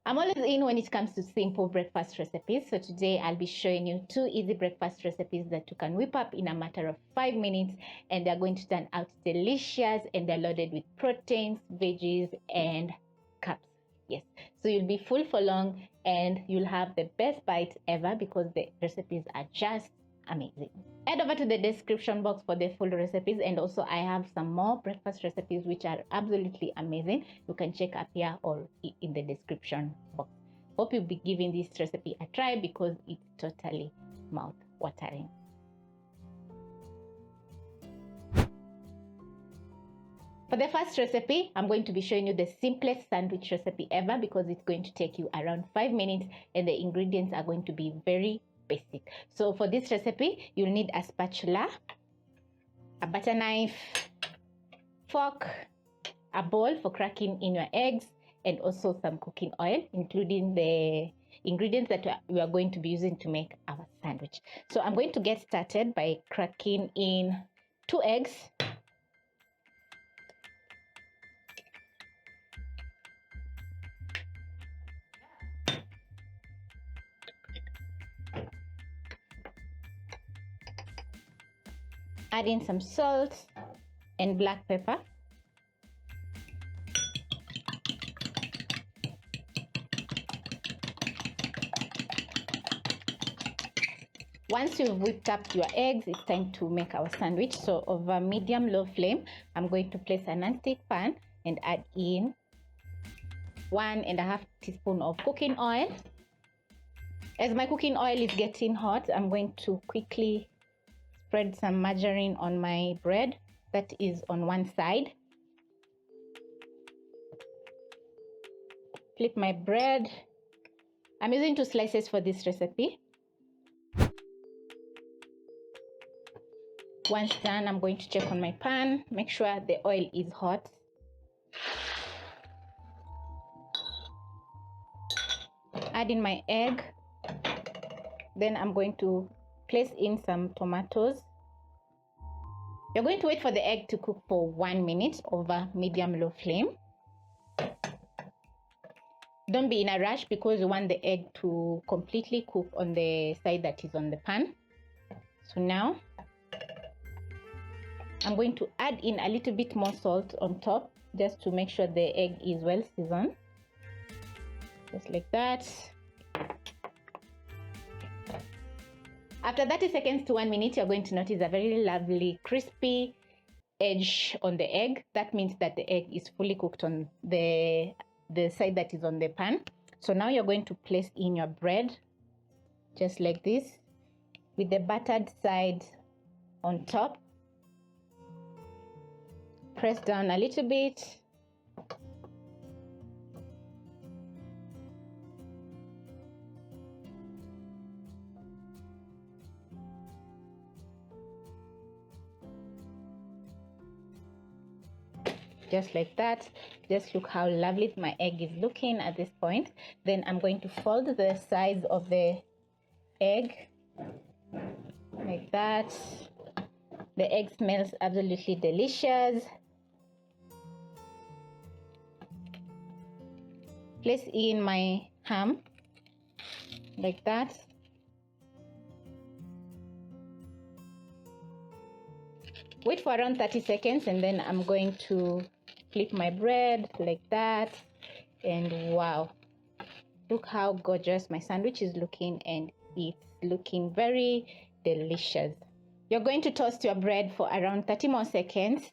I'm always in when it comes to simple breakfast recipes. So today I'll be showing you 2 easy breakfast recipes that you can whip up in a matter of 5 minutes, and they're going to turn out delicious, and they're loaded with proteins, veggies, and carbs. Yes, so you'll be full for long and you'll have the best bite ever because the recipes are just amazing. Head over to the description box for the full recipes, and also I have some more breakfast recipes which are absolutely amazing. You can check up here or in the description box. Hope you'll be giving this recipe a try because it's totally mouth watering. For the first recipe, I'm going to be showing you the simplest sandwich recipe ever because it's going to take you around 5 minutes and the ingredients are going to be very basic. So for this recipe, you'll need a spatula, a butter knife, fork, a bowl for cracking in your eggs, and also some cooking oil, including the ingredients that we are going to be using to make our sandwich. So I'm going to get started by cracking in 2 eggs. Add in some salt and black pepper. Once you've whipped up your eggs, it's time to make our sandwich. So over medium-low flame, I'm going to place a non-stick pan and add in 1.5 teaspoons of cooking oil. As my cooking oil is getting hot, I'm going to quickly spread some margarine on my bread that is on one side. Flip my bread. I'm using 2 slices for this recipe. Once done, I'm going to check on my pan, make sure the oil is hot. Add in my egg. Then I'm going to place in some tomatoes. You're going to wait for the egg to cook for 1 minute over medium-low flame. Don't be in a rush because you want the egg to completely cook on the side that is on the pan. So now I'm going to add in a little bit more salt on top just to make sure the egg is well seasoned. Just like that. After 30 seconds to 1 minute, you're going to notice a very lovely crispy edge on the egg. That means that the egg is fully cooked on the side that is on the pan. So now you're going to place in your bread just like this with the buttered side on top. Press down a little bit. Just like that. Just look how lovely my egg is looking at this point. Then I'm going to fold the sides of the egg like that. The egg smells absolutely delicious. Place in my ham like that. Wait for around 30 seconds and then I'm going to flip my bread like that, and wow, look how gorgeous my sandwich is looking, and it's looking very delicious. You're going to toast your bread for around 30 more seconds.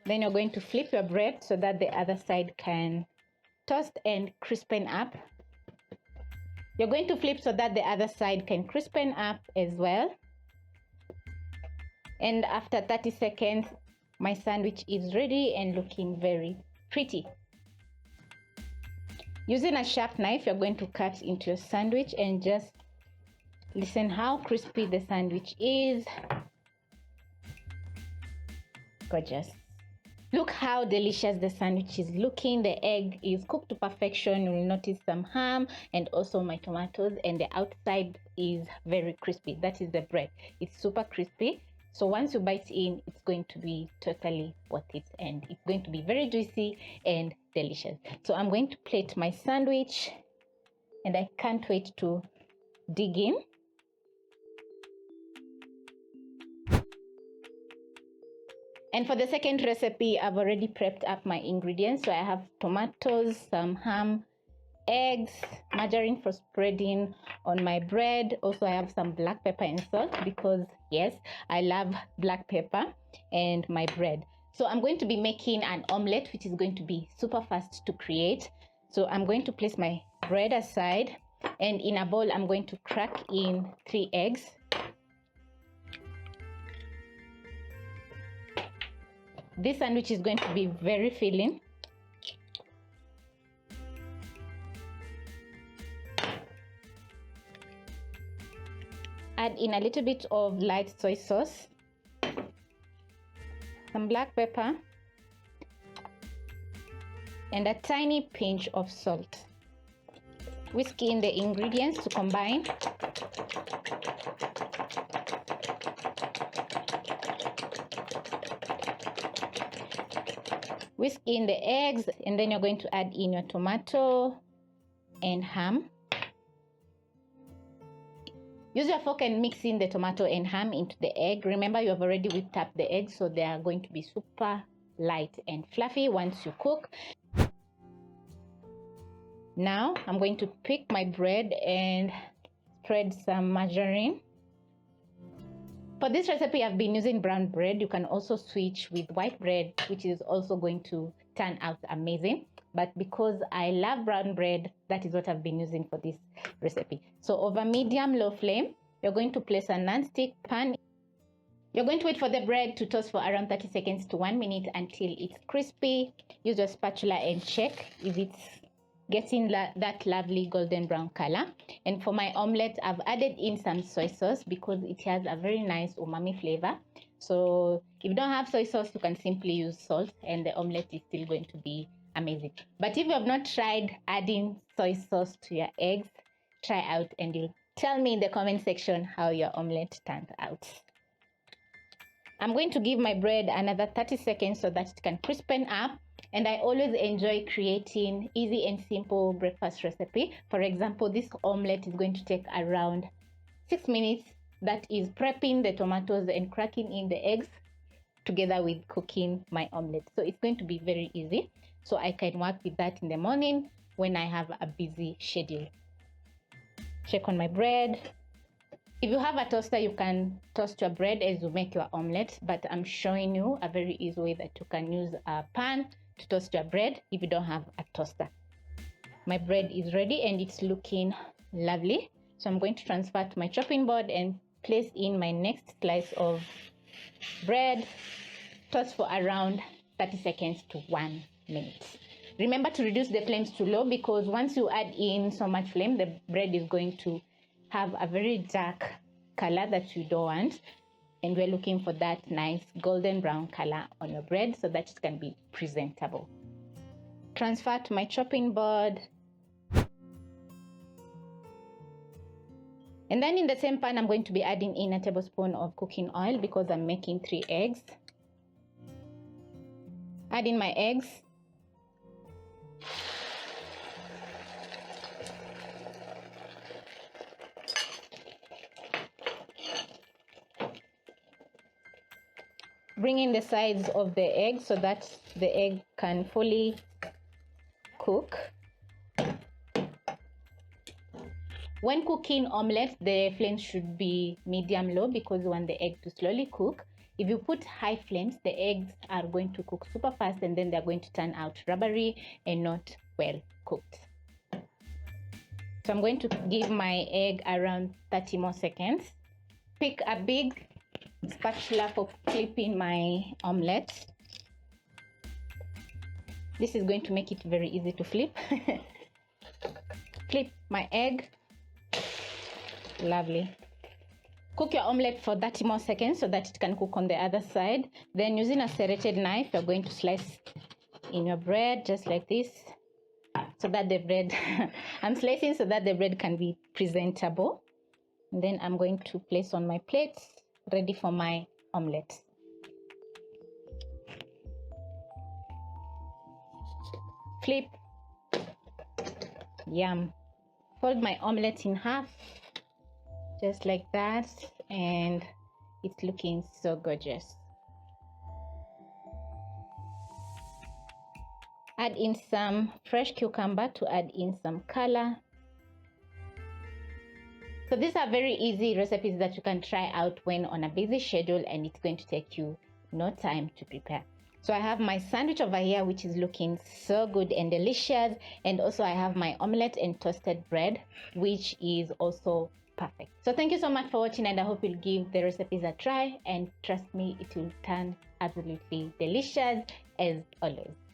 Then you're going to flip your bread so that the other side can toast and crispen up. You're going to flip so that the other side can crispen up as well. And after 30 seconds, my sandwich is ready and looking very pretty. Using a sharp knife, you're going to cut into your sandwich and just listen how crispy the sandwich is. Gorgeous. Look how delicious the sandwich is looking. The egg is cooked to perfection. You will notice some ham and also my tomatoes, and the outside is very crispy. That is the bread. It's super crispy. So once you bite in, it's going to be totally worth it, and it's going to be very juicy and delicious. So I'm going to plate my sandwich, and I can't wait to dig in. And for the second recipe, I've already prepped up my ingredients. So I have tomatoes, some ham, eggs, margarine for spreading on my bread. Also, I have some black pepper and salt because yes, I love black pepper, and my bread. So I'm going to be making an omelette, which is going to be super fast to create. So I'm going to place my bread aside, and in a bowl, I'm going to crack in 3 eggs. This sandwich is going to be very filling. Add in a little bit of light soy sauce, some black pepper, and a tiny pinch of salt. Whisk in the ingredients to combine. Whisk in the eggs, and then you're going to add in your tomato and ham. Use your fork and mix in the tomato and ham into the egg. Remember, you have already whipped up the eggs, so they are going to be super light and fluffy once you cook. Now I'm going to pick my bread and spread some margarine. For this recipe, I've been using brown bread. You can also switch with white bread, which is also going to turn out amazing. But because I love brown bread, that is what I've been using for this recipe. So over medium-low flame, you're going to place a non-stick pan. You're going to wait for the bread to toast for around 30 seconds to 1 minute until it's crispy. Use your spatula and check if it's getting that lovely golden brown color. And for my omelette, I've added in some soy sauce because it has a very nice umami flavor. So if you don't have soy sauce, you can simply use salt, and the omelette is still going to be amazing. But if you have not tried adding soy sauce to your eggs, try out, and you'll tell me in the comment section how your omelette turned out. I'm going to give my bread another 30 seconds so that it can crispen up. And I always enjoy creating easy and simple breakfast recipe. For example, this omelette is going to take around 6 minutes. That is prepping the tomatoes and cracking in the eggs together with cooking my omelette. So it's going to be very easy. So I can work with that in the morning when I have a busy schedule. Check on my bread. If you have a toaster, you can toast your bread as you make your omelette, but I'm showing you a very easy way that you can use a pan to toast your bread if you don't have a toaster. My bread is ready and it's looking lovely. So I'm going to transfer to my chopping board and place in my next slice of bread. Toast for around 30 seconds to 1 minute. Remember to reduce the flames to low, because once you add in so much flame, the bread is going to have a very dark color that you don't want, and we're looking for that nice golden brown color on your bread so that it can be presentable. Transfer to my chopping board, and then in the same pan I'm going to be adding in a tablespoon of cooking oil because I'm making 3 eggs. Add in my eggs. Bring in the sides of the egg so that the egg can fully cook. When cooking omelette, the flames should be medium-low because you want the egg to slowly cook. If you put high flames, the eggs are going to cook super fast and then they're going to turn out rubbery and not well cooked. So I'm going to give my egg around 30 more seconds. Pick a big spatula for flipping my omelette. This is going to make it very easy to flip. Flip my egg. Lovely. Cook your omelette for 30 more seconds so that it can cook on the other side. Then using a serrated knife, you're going to slice in your bread just like this so that the bread I'm slicing so that the bread can be presentable. And then I'm going to place on my plate ready for my omelette. Flip. Yum. Fold my omelette in half, just like that, and it's looking so gorgeous. Add in some fresh cucumber to add in some color. So these are very easy recipes that you can try out when on a busy schedule, and it's going to take you no time to prepare. So I have my sandwich over here, which is looking so good and delicious, and also I have my omelette and toasted bread, which is also perfect. So thank you so much for watching, and I hope you'll give the recipes a try, and trust me, it will turn absolutely delicious as always.